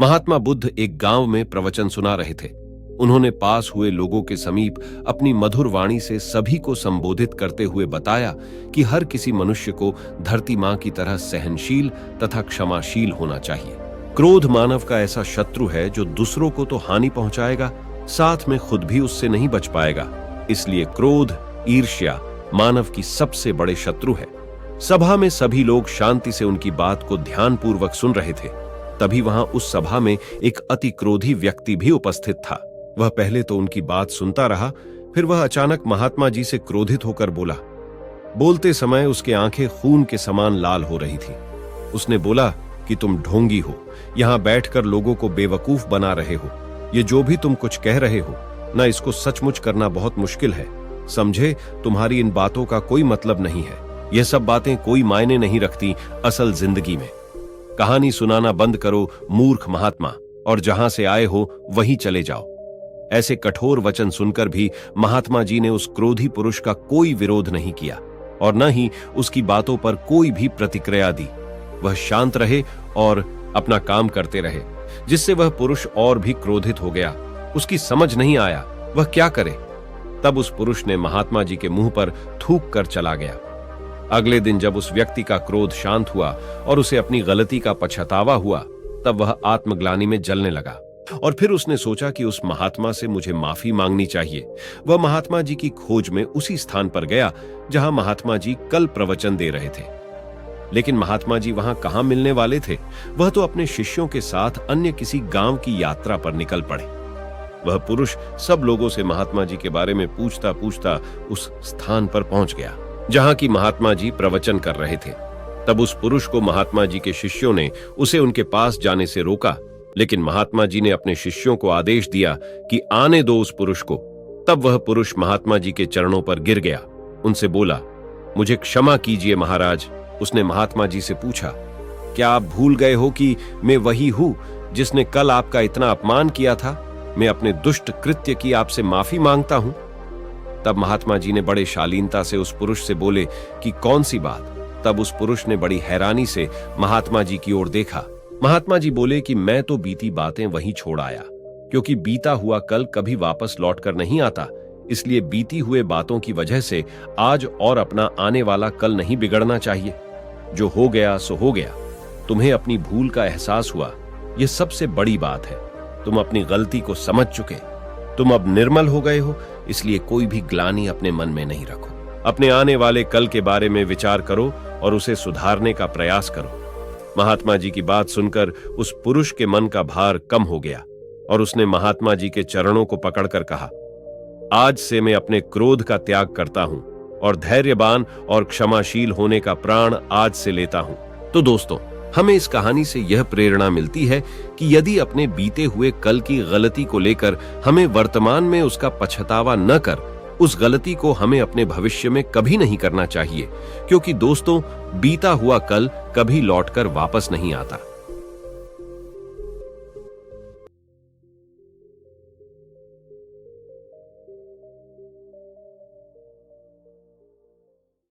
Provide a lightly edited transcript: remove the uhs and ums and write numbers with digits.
महात्मा बुद्ध एक गांव में प्रवचन सुना रहे थे। उन्होंने पास हुए लोगों के समीप अपनी मधुर वाणी से सभी को संबोधित करते हुए बताया कि हर किसी मनुष्य को धरती मां की तरह सहनशील तथा क्षमाशील होना चाहिए। क्रोध मानव का ऐसा शत्रु है जो दूसरों को तो हानि पहुंचाएगा, साथ में खुद भी उससे नहीं बच पाएगा। इसलिए क्रोध, ईर्ष्या मानव की सबसे बड़े शत्रु है। सभा में सभी लोग शांति से उनकी बात को ध्यानपूर्वक सुन रहे थे। तभी वहां उस सभा में एक अति क्रोधी व्यक्ति भी उपस्थित था। वह पहले तो उनकी बात सुनता रहा, फिर वह अचानक महात्मा जी से क्रोधित होकर बोला। बोलते समय उसकी आंखें खून के समान लाल हो रही थी। उसने बोला कि तुम ढोंगी हो, यहां बैठकर लोगों को बेवकूफ बना रहे हो। ये जो भी तुम कुछ कह रहे हो ना, इसको सचमुच करना बहुत मुश्किल है। समझे, तुम्हारी इन बातों का कोई मतलब नहीं है। यह सब बातें कोई मायने नहीं रखती असल जिंदगी में। कहानी सुनाना बंद करो मूर्ख महात्मा, और जहां से आए हो वहीं चले जाओ। ऐसे कठोर वचन सुनकर भी महात्मा जी ने उस क्रोधी पुरुष का कोई विरोध नहीं किया और न ही उसकी बातों पर कोई भी प्रतिक्रिया दी। वह शांत रहे और अपना काम करते रहे, जिससे वह पुरुष और भी क्रोधित हो गया। उसकी समझ नहीं आया वह क्या करे। तब उस पुरुष ने महात्मा जी के मुंह पर थूक कर चला गया। अगले दिन जब उस व्यक्ति का क्रोध शांत हुआ और उसे अपनी गलती का पछतावा हुआ, तब वह आत्मग्लानि में जलने लगा और फिर उसने सोचा कि उस महात्मा से मुझे माफी मांगनी चाहिए। वह महात्मा जी की खोज में उसी स्थान पर गया जहां महात्मा जी कल प्रवचन दे रहे थे। लेकिन महात्मा जी वहां कहां मिलने वाले थे? वह तो अपने शिष्यों के साथ अन्य किसी गांव की यात्रा पर निकल पड़े। वह पुरुष सब लोगों से महात्मा जी के बारे में पूछता पूछता उस स्थान पर पहुंच गया जहां की महात्मा जी प्रवचन कर रहे थे। तब उस पुरुष को महात्मा जी के शिष्यों ने उसे उनके पास जाने से रोका, लेकिन महात्मा जी ने अपने शिष्यों को आदेश दिया कि आने दो उस पुरुष को। तब वह पुरुष महात्मा जी के चरणों पर गिर गया। उनसे बोला, मुझे क्षमा कीजिए महाराज। उसने महात्मा जी से पूछा, क्या आप भूल गए हो कि मैं वही हूं जिसने कल आपका इतना अपमान किया था? मैं अपने दुष्ट कृत्य की आपसे माफी मांगता हूं। तब महात्मा जी ने बड़े शालीनता से उस पुरुष से बोले कि कौन सी बात? तब उस पुरुष ने बड़ी हैरानी से महात्मा जी की ओर देखा। महात्मा जी बोले कि मैं तो बीती बातें वहीं छोड़ आया, क्योंकि बीता हुआ कल कभी वापस लौटकर नहीं आता। इसलिए बीती हुए बातों की वजह से आज और अपना आने वाला कल नहीं बिगड़ना चाहिए। जो हो गया सो हो गया। तुम्हें अपनी भूल का एहसास हुआ, यह सबसे बड़ी बात है। तुम अपनी गलती को समझ चुके, तुम अब निर्मल हो गए हो, इसलिए कोई भी ग्लानि अपने मन में नहीं रखो। अपने आने वाले कल के बारे में विचार करो और उसे सुधारने का प्रयास करो। महात्मा जी की बात सुनकर उस पुरुष के मन का भार कम हो गया और उसने महात्मा जी के चरणों को पकड़कर कहा, आज से मैं अपने क्रोध का त्याग करता हूं और धैर्यवान और क्षमाशील होने का प्राण आज से लेता हूं। तो दोस्तों, हमें इस कहानी से यह प्रेरणा मिलती है कि यदि अपने बीते हुए कल की गलती को लेकर हमें वर्तमान में उसका पछतावा न कर, उस गलती को हमें अपने भविष्य में कभी नहीं करना चाहिए, क्योंकि दोस्तों, बीता हुआ कल कभी लौटकर वापस नहीं आता।